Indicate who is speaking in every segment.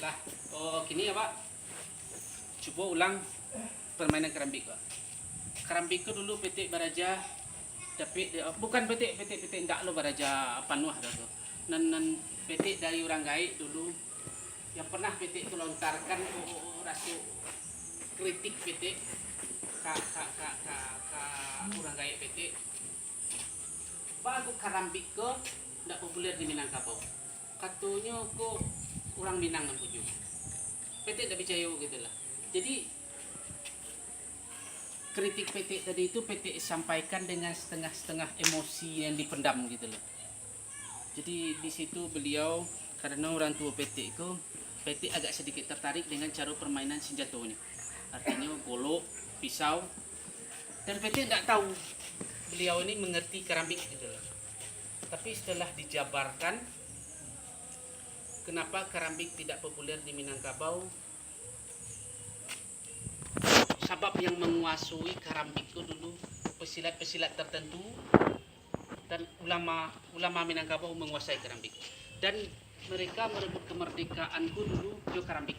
Speaker 1: Nah, oh gini ya Pak. Coba ulang permainan kerambik Pak. Kerambik itu dulu petik baraja, tapi bukan petik enggak lo baraja panuh dah tuh. Nan petik dari orang gaib dulu yang pernah petik itu lontarkan rasio kritik petik ka orang gaib petik. Bagus kerambik ke enggak populer di Minangkabau. Katanya kok orang Minang yang puju. PT tidak percaya gitu lah. Jadi kritik PT tadi itu PT sampaikan dengan setengah-setengah emosi yang dipendam gitu loh. Jadi di situ beliau karena orang tua PT itu PT agak sedikit tertarik dengan cara permainan senjatanya. Artinya golok, pisau, dan PT tidak tahu beliau ini mengerti kerambik gitu loh. Tapi setelah dijabarkan kenapa kerambik tidak populer di Minangkabau? Sebab yang menguasai kerambik itu dulu pesilat-pesilat tertentu dan ulama Minangkabau menguasai kerambik. Dan mereka merebut kemerdekaanku dulu ke kerambik.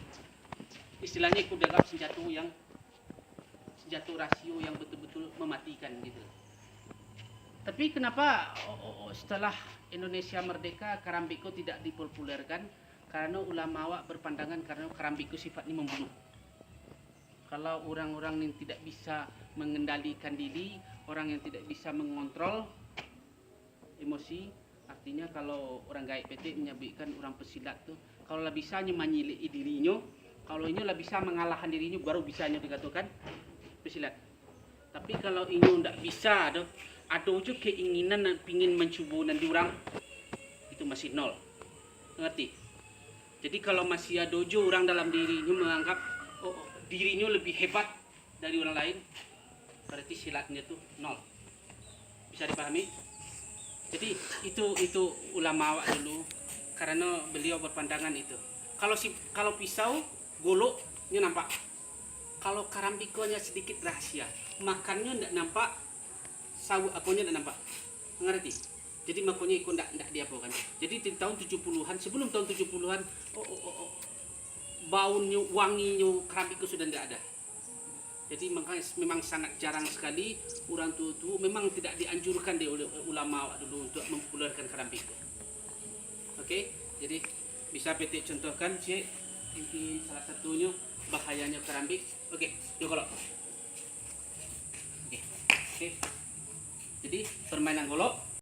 Speaker 1: Istilahnya itu dianggap senjata rasio yang betul-betul mematikan gitu. Tapi kenapa setelah Indonesia merdeka kerambik itu tidak dipopulerkan? Karena ulama awak berpandangan karena kerambik itu sifatnya membunuh. Kalau orang-orang yang tidak bisa mengendalikan diri, orang yang tidak bisa mengontrol emosi, artinya kalau orang gaib PT menyabitkan orang pesilat tuh, kalau lah bisa menyilai dirinya, kalau ini lah bisa mengalahkan dirinya, baru bisanya dikatakan pesilat. Tapi kalau ini tidak bisa, ada juga keinginan pingin mencuba nanti orang, itu masih nol. Ngerti? Jadi kalau masih ada orang dalam dirinya menganggap dirinya lebih hebat dari orang lain, berarti silatnya tuh nol. Bisa dipahami? Jadi itu ulama awak dulu karena beliau berpandangan itu. Kalau pisau, goloknya nampak. Kalau karambikonya sedikit rahasia, makannya tidak nampak, sawu akunya tidak nampak. Mengerti? Jadi makanya ikut tidak diapakan. Jadi di tahun 70-an, sebelum tahun 70-an, baunya, wanginya kerambik itu sudah tidak ada. Jadi makanya memang sangat jarang sekali orang tua memang tidak dianjurkan oleh ulama dulu untuk mempopulerkan kerambik. Oke, jadi bisa PT contohkan sih ini salah satunya bahayanya kerambik. Oke, yuk kalau. Oke. Jadi permainan golok.